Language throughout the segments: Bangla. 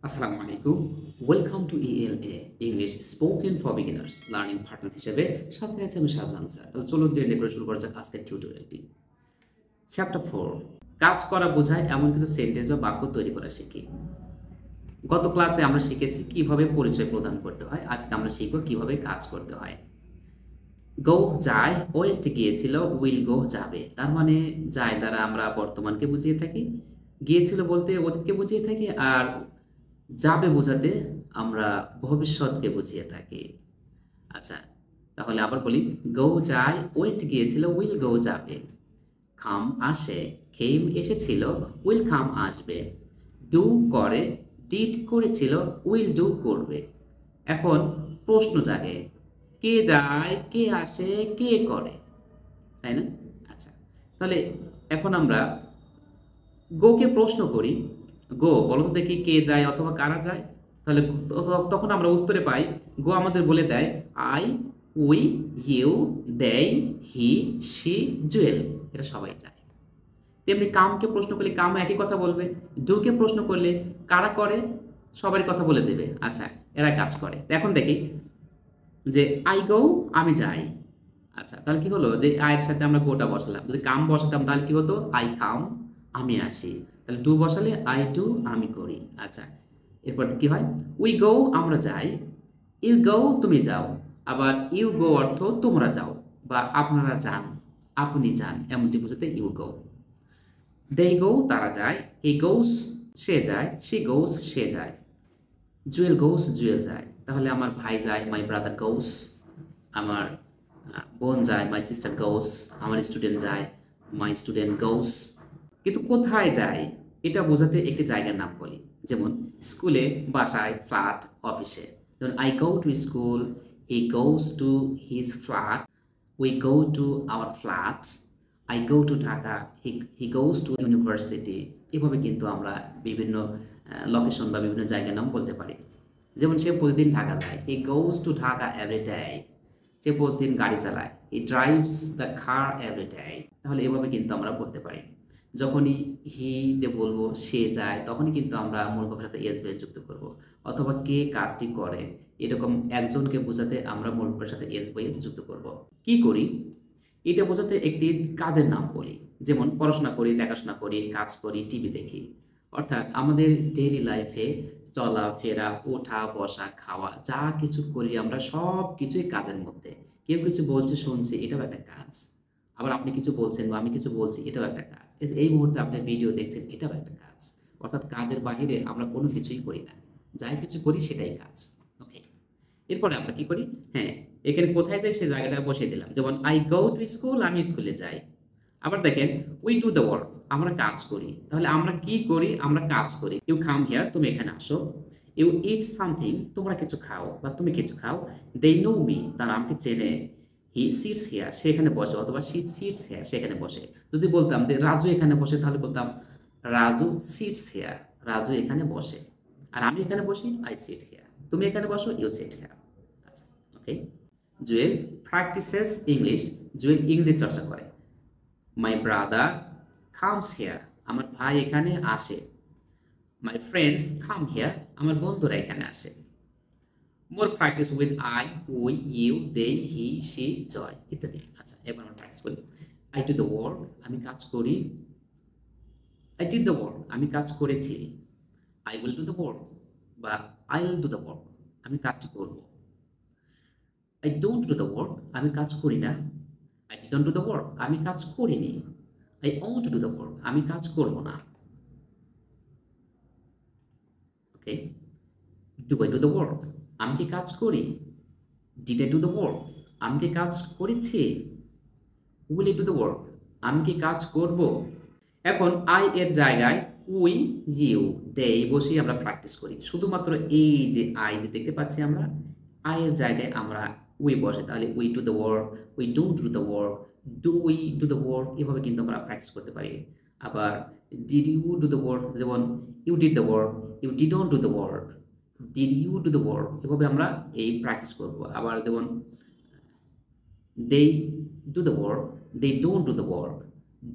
আসসালামু আলাইকুম। Welcome to ELA English spoken for beginners learning partner হিসেবে সাথে আছে আমি শাহজাহান স্যার। তাহলে চলুন দেরি করে শুরু করা যাক আজকের টিউটোরিয়ালটি। চ্যাপ্টার 4 কাজ করা বোঝায় এমন কিছু সেন্টেন্স বা বাক্য তৈরি করা শিখি। গত ক্লাসে আমরা শিখেছি কিভাবে পরিচয় প্রদান করতে হয়। আজকে আমরা শিখব কিভাবে কাজ করতে হয়। গো যায়, ওয়েন্ট গিয়েছিল, উইল গো যাবে। তার মানে যায় দ্বারা আমরা বর্তমানকে বুঝিয়ে থাকি, গিয়েছিল বলতে অতীতকে বুঝিয়ে থাকি, আর যাবে বোঝাতে আমরা ভবিষ্যৎকে বুঝিয়ে থাকি। আচ্ছা, তাহলে আবার বলি, গো যায়, ওয়েন্ট গিয়েছিল, উইল গো যাবে। কাম আসে, কেম এসেছিল, উইল কাম আসবে। ডু করে, ডিড করেছিল, উইল ডু করবে। এখন প্রশ্ন জাগে, কে যায়, কে আসে, কে করে, তাই না? আচ্ছা, তাহলে এখন আমরা গোকে প্রশ্ন করি, গো বলো তো দেখি কে যায় অথবা কারা যায়। তাহলে তখন আমরা উত্তরে পাই, গো আমাদের বলে দেয় আই, উই, ইউ, দেই, হি, সি, জুয়েল, এরা সবাই যায়। তেমনি কামকে প্রশ্ন করলে কামও একই কথা বলবে। ডুকে প্রশ্ন করলে কারা করে, সবারই কথা বলে দেবে। আচ্ছা, এরা কাজ করে। তো এখন দেখি যে আই গো, আমি যাই। আচ্ছা, তাহলে কি হলো যে আয়ের সাথে আমরা গোটা বসালাম। যদি কাম বসাতাম তাহলে কি হতো, আই কাম, আমি আসি। তাহলে ডু বসালে আই ডু, আমি করি। আচ্ছা, এরপর কি হয়, উই গো, আমরা যাই। ইউ গো, তুমি যাও। আবার ইউ গো অর্থ তোমরা যাও বা আপনারা যান, আপনি যান, এমনটি বোঝাতে ইউ গো। দে গো, তারা যায়। হি গোস, সে যায়। শি গোস, সে যায়। জুয়েল গোস, জুয়েল যায়। তাহলে আমার ভাই যায়, মাই ব্রাদার গোস। আমার বোন যায়, মাই সিস্টার গোস। আমার স্টুডেন্ট যায়, মাই স্টুডেন্ট গোস। কিন্তু কোথায় যায় এটা বোঝাতে একটি জায়গার নাম বলি। যেমন স্কুলে, বাসায়, ফ্ল্যাট, অফিসে। যেমন I go to school, he goes to his flat, we go to our flat, I go to Dhaka, he goes two university. এভাবে কিন্তু আমরা বিভিন্ন লোকেশন বা বিভিন্ন জায়গার নাম বলতে পারি। যেমন সে প্রতিদিন ঢাকা যায়, he goes to Dhaka every day. সে প্রতিদিন গাড়ি চালায়, he drives the car every day. তাহলে এভাবে কিন্তু আমরা বলতে পারি। যখনই হি দিয়ে বলবো সে যায়, তখনই কিন্তু আমরা মূল ভাবের সাথে এস বেস যুক্ত করব। অথবা কে কাজটি করে, এরকম একজনকে বোঝাতে আমরা মূল ভাবের সাথে এস বেস যুক্ত করব। কি করি এটা বোঝাতে একটি কাজের নাম বলি। যেমন পড়াশোনা করি, দেখাশোনা করি, কাজ করি, টিভি দেখি। অর্থাৎ আমাদের ডেইলি লাইফে চলাফেরা, ওঠা, বসা, খাওয়া, যা কিছু করি আমরা সব কিছুই কাজের মধ্যে। কেউ কিছু বলছে শুনছি, এটাও একটা কাজ। আবার আপনি কিছু বলছেন বা আমি কিছু বলছি, এটাও একটা কাজ। এই মুহূর্তে আপনি ভিডিও দেখছেন, এটাও একটা কাজ। অর্থাৎ কাজের বাহিরে আমরা কোনো কিছুই করি না, যাই কিছু করি সেটাই কাজ। ওকে, এরপরে আমরা কি করি, হ্যাঁ, এখানে কোথায় যাই সে জায়গাটা বসিয়ে দিলাম। যেমন আই গো টু স্কুল, আমি স্কুলে যাই। আবার দেখেন, উই ডু দ্য ওয়ার্ক, আমরা কাজ করি। তাহলে আমরা কি করি, আমরা কাজ করি। ইউ কাম হিয়ার, তুমি এখানে আসো। ইউ ইট সামথিং, তোমরা কিছু খাও বা তুমি কিছু খাও। দে নো মি, তারা আমাকে চেনে। হি সিটস হিয়ার, সে এখানে বসে, অথবা শি সিটস হিয়ার, সে এখানে বসে। যদি বলতাম যে রাজু এখানে বসে, তাহলে বলতাম রাজু সিটস হিয়ার, রাজু এখানে বসে। আর আমি এখানে বসি, আই সিট হিয়ার। তুমি এখানে বসো, ইউ সিট হিয়ার। আচ্ছা, okay. Jewel practices English, Jewel ইংরেজি চর্চা করে। মাই ব্রাদার কামস হিয়ার, আমার ভাই এখানে আসে। মাই ফ্রেন্ডস কাম হিয়ার, আমার বন্ধুরা এখানে আসে। More practice with I, we, you, they, he, she, Joy ইত্যাদি। আচ্ছা, এবার আমরা প্র্যাকটিস করি। আই ডু দ্য ওয়ার্ক, আমি কাজ করি। আই ডিড দ্য ওয়ার্ক, আমি কাজ করেছি। I will do the work বা I will do the work, আমি কাজটি করব। I don't do the work, আমি কাজ করি না। I didn't do the work, আমি কাজ করিনি। I won't do the work, আমি কাজ করব না। Okay, do I do the work, আমি কি কাজ করি। Did I do the work, আমি কি কাজ করেছি। Will I do the work, আমি কি কাজ করব। এখন আই এর জায়গায় উই, ইউ, দে বসিয়ে আমরা প্র্যাকটিস করি। শুধুমাত্র এই যে আই যে দেখতে পাচ্ছি আমরা, আই এর জায়গায় আমরা উই বসে। তাহলে we do the work, we don't do the work, do we do the work, এভাবে কিন্তু আমরা প্র্যাকটিস করতে পারি। আবার did you do the work, যেমন you did the work, you didn't do the work, did you do the work, এভাবে আমরা এই প্র্যাকটিস করব। আবার যেমন they do the work, they don't do the work,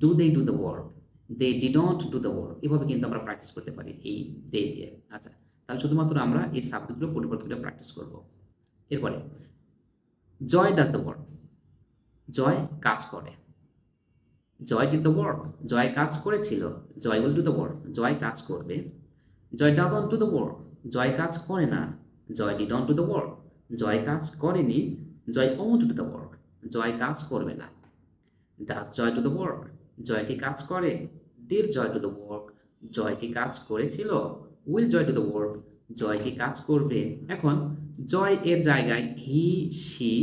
do they do the work, they didn't do the work, এভাবে কিন্তু আমরা প্র্যাকটিস করতে পারি এই দে দিয়ে। আচ্ছা, তাহলে শুধুমাত্র আমরা এই সাবজেক্টগুলো পরিবর্তন করে প্র্যাকটিস করব। এরপরে Joy does the work, Joy কাজ করে। Joy did the work, Joy কাজ করেছিল। Joy will do the work, Joy কাজ করবে। Joy doesn't do the work, Joy কাজ করে না। Joy didn't do the work, Joy কাজ করেনি। Joy won't do the work, Joy কাজ করবে না। Does Joy do the work, Joy কি কাজ করে। Did Joy do the work, Joy কি কাজ করেছিল। Will Joy do the work, Joy কি কাজ করবে। এখন জয় এর জায়গায় he, she,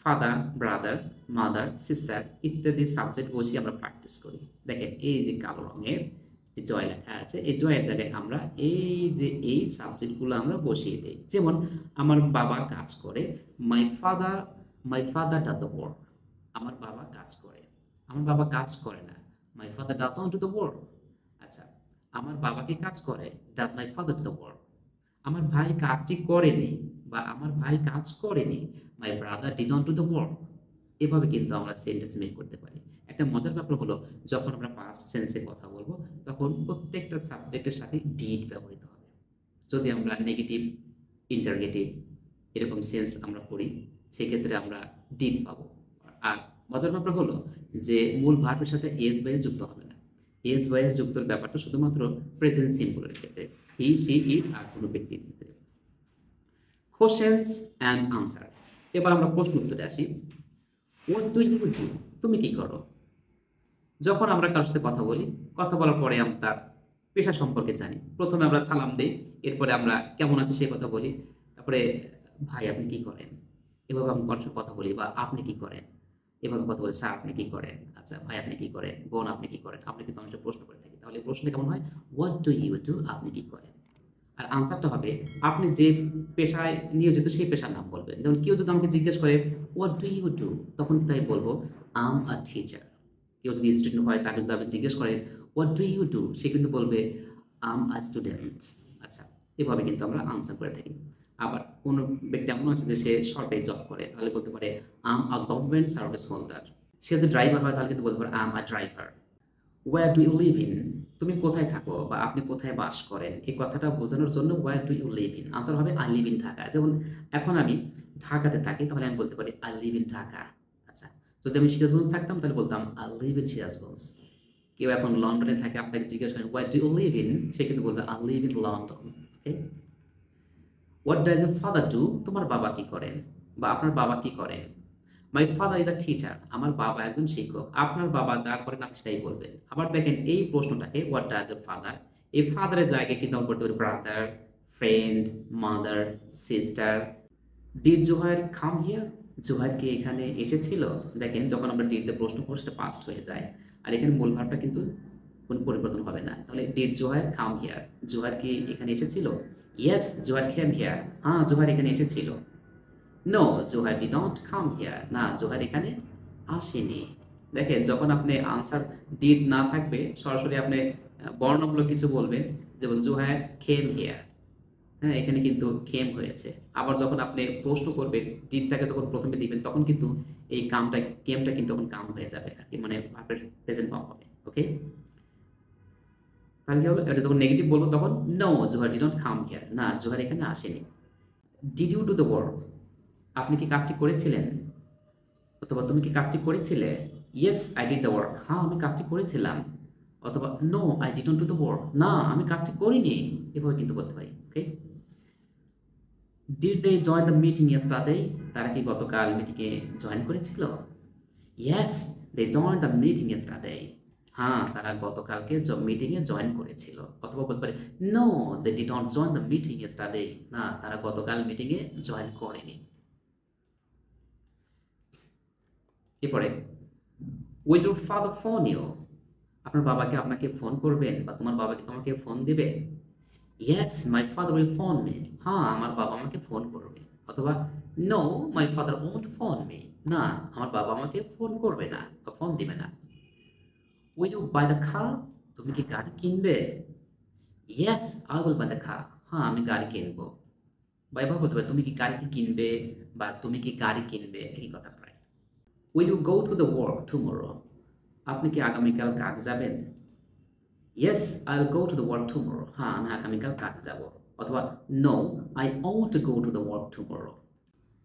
father, brother, mother, sister ইত্যাদি সাবজেক্ট বসিয়ে আমরা প্র্যাকটিস করি। দেখেন এই যে কালো রঙের জয় লেখা আছে, এই জয়ের জায়গায় আমরা এই সাবজেক্টগুলো আমরা বসিয়ে দিই। যেমন আমার বাবা কাজ করে, my father does the work, আমার বাবা কাজ করে। আমার বাবা কাজ করে না, my father doesn't do the work. আচ্ছা, আমার বাবা কি কাজ করে, does my father do the work. আমার ভাই কাজটি করেনি বা আমার ভাই কাজ করেনি, my brother didn't do the work. এভাবে কিন্তু আমরা সেন্টেন্স মেক করতে পারি। একটা মজার ব্যাপার হলো, যখন আমরা পাস্ট সেন্সে কথা বলবো তখন প্রত্যেকটা সাবজেক্টের সাথে ডিড ব্যবহৃত হবে। যদি আমরা নেগেটিভ, ইন্টারগেটিভ এরকম সেন্স আমরা করি, সেক্ষেত্রে আমরা ডিড পাবো। আর মজার ব্যাপার হলো যে মূল ভার্বের সাথে এজ বা যুক্ত হবে না। এজ বা যুক্তর ব্যাপারটা শুধুমাত্র প্রেজেন্ট সিম্পলের ক্ষেত্রে, হি, শি, ইট আর কোনো ব্যক্তির ক্ষেত্রে। Questions and answer. এবার আমরা প্রশ্ন উত্তরে আসি। হোয়াট ডু ইউ ডু, তুমি কি করো। যখন আমরা কারোর সাথে কথা বলি, কথা বলার পরে আমরা তার পেশা সম্পর্কে জানি। প্রথমে আমরা সালাম দিই, এরপরে আমরা কেমন আছে সে কথা বলি, তারপরে ভাই আপনি কি করেন, এভাবে আমি কারোর সাথে কথা বলি। বা আপনি কি করেন, এভাবে কথা বলি। স্যার আপনি কি করেন, আচ্ছা ভাই আপনি কি করেন, বোন আপনি কি করেন। আপনি কিন্তু অনেকটা প্রশ্ন করে থাকি, তাহলে প্রশ্নটা কেমন হয়, হোয়াট ডু ইউ ডু, আপনি কি করেন। আর আনসারটা হবে আপনি যে পেশায় নিয়োজিত সেই পেশার নাম বলবেন। যেমন কেউ যদি আমাকে জিজ্ঞেস করে হোয়াট ডু ইউ ডু, তখন তাই বলবো আম আ টিচার। কেউ যদি স্টুডেন্ট হয় তাকে যদি আপনি জিজ্ঞেস করেন হোয়াট ডু ইউ ডু, সে কিন্তু বলবে আম আ স্টুডেন্ট। আচ্ছা, এভাবে কিন্তু আমরা আনসার করে থাকি। আবার কোনো ব্যক্তি এমন আছে যে সে সরকারি জব করে, তাহলে বলতে পারে I'm a government service holder. সে যদি ড্রাইভার হয় তাহলে কিন্তু বলতে পারে I'm a driver. Where do you live in, তুমি কোথায় থাকো বা আপনি কোথায় বাস করেন, এই কথাটা বোঝানোর জন্য where do you live in. Answer হবে আই লিভ ইন ঢাকা। যেমন এখন আমি ঢাকাতে থাকি, তাহলে আমি বলতে পারি আই লিভ ইন ঢাকা। আচ্ছা, যদি আমি সিরাজগঞ্জ থাকতাম তাহলে বলতাম আই লিভ ইন সিরাজগঞ্জ। কেউ এখন লন্ডনে থাকে, আপনাকে জিজ্ঞেস করেন where do you live in, সে কিন্তু বলবে I live in London. Okay. What does a father do, তোমার বাবা কি করেন বা আপনার বাবা কি করেন। My father is a teacher, আমার বাবা একজন শিক্ষক। আপনার বাবা যা করেন আপনি সেটাই বলবেন। আবার দেখেন এই প্রশ্নটাকে হোয়াট ডাজ এ ফাদার, এই ফাদারের জায়গায় কিন্তু আমরা বলতে পারি brother, friend, mother, sister. Did Johar come here, Johar কি এখানে এসেছিল। দেখেন যখন আমরা ডিড দিয়ে প্রশ্ন করবো সেটা পাস্ট হয়ে যায়, আর এখানে মূল ভাবটা কিন্তু কোনো পরিবর্তন হবে না। তাহলে did Johar come here, Johar কি এখানে এসেছিল। ইয়েস জোহার কেম হিয়ার, হ্যাঁ জোহার এখানে এসেছিল। No Johar did not come here, না জোহার এখানে আসেনি। দেখেন যখন আপনি আনসার ডিড না থাকবে, সরাসরি আপনি বর্ণমূলক কিছু বলবেন, যেমন জোহার কেম হিয়ার। হ্যাঁ, এখানে কিন্তু কেম হয়েছে। আবার যখন আপনি প্রশ্ন করবেন, ডিডটাকে যখন প্রথমে দিবেন তখন কিন্তু এই কামটা, কেমটা কিন্তু তখন কাম হয়ে যাবে আর কি, মানে ভার্বের প্রেজেন্ট ফর্ম হবে। ওকে, তাহলে কি হলো, এটা যখন নেগেটিভ বলবো তখন no Johar did not come here, না জোহার এখানে আসেনি। Did you do the work, আপনি কি কাজটি করেছিলেন, অথবা তুমি কি কাজটি করেছিলে। Yes I did the work, হ্যাঁ আমি কাজটি করেছিলাম। অথবা no I didn't do the work, না আমি কাজটি করিনি। এভাবে কিন্তু বলতে পারি। Okay. Did they join the meeting yesterday, তারা কি গতকাল মিটিংয়ে জয়েন করেছিল। Yes they join the meeting yesterday, হ্যাঁ তারা গতকালকে মিটিংয়ে জয়েন করেছিল। অথবা বলতে পারে no they did not join the meeting yesterday, না তারা গতকাল মিটিংয়ে জয়েন করেনি। এরপরে will your father phone you, আপনার বাবাকে আপনাকে ফোন করবেন বা তোমার বাবাকে তোমাকে ফোন দিবে। Yes my father will phone me, হ্যাঁ আমার বাবা আমাকে ফোন করবে। অথবা no my father won't phone me, না আমার বাবা আমাকে ফোন করবে না বা ফোন দিবে না। Will you buy the car, তুমি কি গাড়ি কিনবে। Yes I will buy the car, হ্যাঁ আমি গাড়ি কিনবো। বা এভাবে বলতে পারে তুমি কি গাড়িটি কিনবে বা তুমি কি গাড়ি কিনবে, এই কথা প্রায়। Will you go to the work tomorrow, আপনি কি আগামীকাল কাজ যাবেন। Yes I will go to the work tomorrow, হ্যাঁ আমি আগামীকাল কাজে যাব। অথবা no I want to go to the work tomorrow.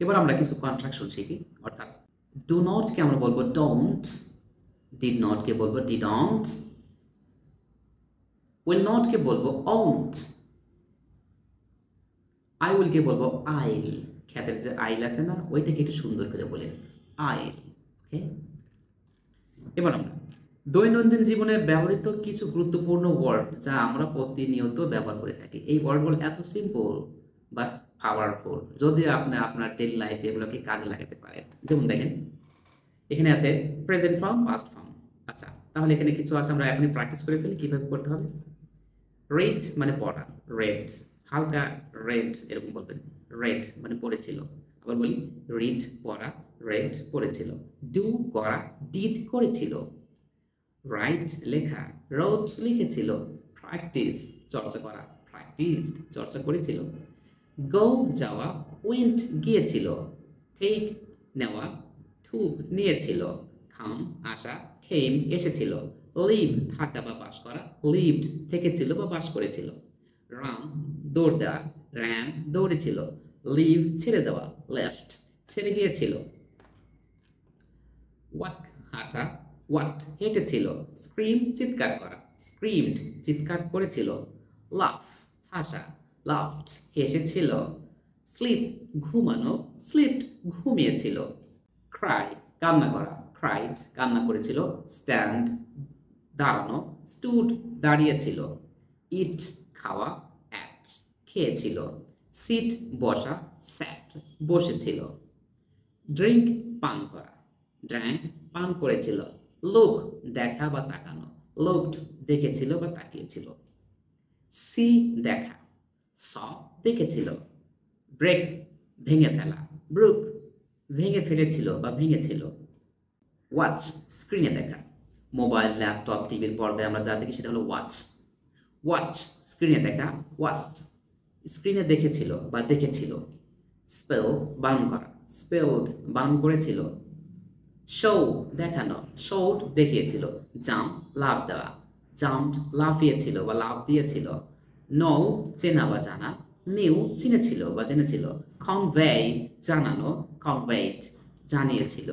এবার আমরা কিছু কন্ট্রাকশন শিখি, অর্থাৎ ডু নট কে আমরা বলবো ডোন্ট, ডিড নট কে বলবো ডিডন্ট, উইল নট কে বলবো ওন্ট, আই উইল কে বলবো আইল, খ্যাতের যে আইল আছে না ওইটাকে একটু সুন্দর করে বলেন আইল। ওকে, এবার আমরা দৈনন্দিন জীবনে ব্যবহৃত কিছু গুরুত্বপূর্ণ ওয়ার্ড যা আমরা প্রতিনিয়ত ব্যবহার করে থাকি। এই ওয়ার্ডগুলো এত সিম্পল বাট পাওয়ারফুল, যদি আপনি আপনার ডেইলি লাইফে এগুলোকে কাজে লাগাতে পারেন। যেমন দেখেন এখানে আছে প্রেজেন্ট ফর্ম, পাস্ট ফর্ম। আচ্ছা, তাহলে এখানে কিছু আছে, আমরা এখনই প্র্যাকটিস করে ফেলি কিভাবে করতে হবে। রেড মানে পড়া, রেড, হালকা রেড এরকম বলবেন। রেড মানে পড়েছিল। আবার বলি রিড পড়া, রেড পড়েছিল। ডু করা, ডিড করেছিল। রাইট লেখা, রোট লিখেছিল। প্র্যাকটিস চর্চা করা, প্র্যাকটিসড চর্চা করেছিল। গো যাওয়া, ওয়েন্ট গিয়েছিল। টেক নেওয়া, টুক নিয়েছিল। কাম আসা, কেম এসেছিল। লিভ থাকা বা বাস করা, লিভড থেকেছিল বা বাস করেছিল। রান দৌড় দেওয়া, র্যান দৌড়েছিল। লিভ ছেড়ে যাওয়া, লেফট ছেড়ে গিয়েছিল। ওয়াক হাঁটা, ওয়াট হেঁটেছিল। স্ক্রিম চিৎকার করা, স্ক্রিমড চিৎকার করেছিল। লাফ হাসা, লাফড হেসেছিল। স্লিপ ঘুমানো, স্লিপড ঘুমিয়েছিল। ক্রাই কান্না করা, ক্রাইড কান্না করেছিল। স্ট্যান্ড দাঁড়ানো, স্টুড দাঁড়িয়েছিল। ইট খাওয়া, অ্যাট খেয়েছিল। সিট বসা, স্যাট বসেছিল। ড্রিঙ্ক পান করা, ড্র্যাঙ্ক পান করেছিল। লুক দেখা বা তাকানো, লুকড দেখেছিল বা তাকিয়েছিল। সি দেখা, স দেখেছিল। ব্রেক ভেঙে ফেলা, ব্রুক ভেঙে ফেলেছিল বা ভেঙেছিল। ওয়াচ স্ক্রিনে দেখা, মোবাইল ল্যাপটপ টিভির পর্দায় আমরা যা দেখি সেটা হলো ওয়াচ। ওয়াচ স্ক্রিনে দেখা, ওয়াচড স্ক্রিনে দেখেছিল বা দেখেছিল। স্পেল বানান করা, স্পেলড বানান করেছিল। শো দেখানো, শোড দেখিয়েছিল। জাম্প লাফ দেওয়া, জাম্পড লাফিয়েছিল বা লাফ দিয়েছিল। নো চেনা বা জানা, নিউ চিনেছিল বা জেনেছিল। কনভে জানানো, কনভেইড জানিয়েছিল।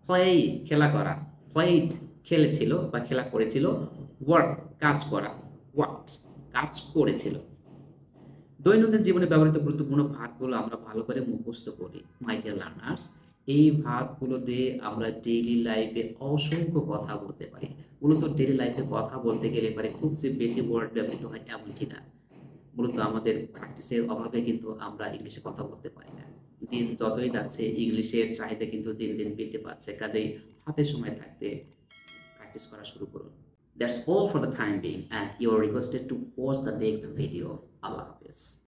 প্লে খেলা করা, প্লেড খেলেছিল বা খেলা করেছিল। ওয়ার্ক কাজ করা, ওয়ার্কড কাজ করেছিল। দৈনন্দিন জীবনে ব্যবহৃত গুরুত্বপূর্ণ ভার্বগুলো আমরা ভালো করে মুখস্থ করি মাই ডিয়ার লার্নার্স। এই ভার্বগুলো দিয়ে আমরা ডেইলি লাইফে অসংখ্য কথা বলতে পারি। মূলত ডেইলি লাইফে কথা বলতে গেলে পারে খুব যে বেশি ওয়ার্ড ব্যবহৃত হয় এমনটি না। মূলত আমাদের প্র্যাকটিসের অভাবে কিন্তু আমরা ইংলিশে কথা বলতে পারি না। দিন যতই যাচ্ছে ইংলিশের চাহিদা কিন্তু দিন দিন বৃদ্ধি পাচ্ছে, কাজেই হাতে সময় থাকতে প্র্যাকটিস করা শুরু করুন। That's all for the time being and you are requested to watch the next video. Allah Hafiz.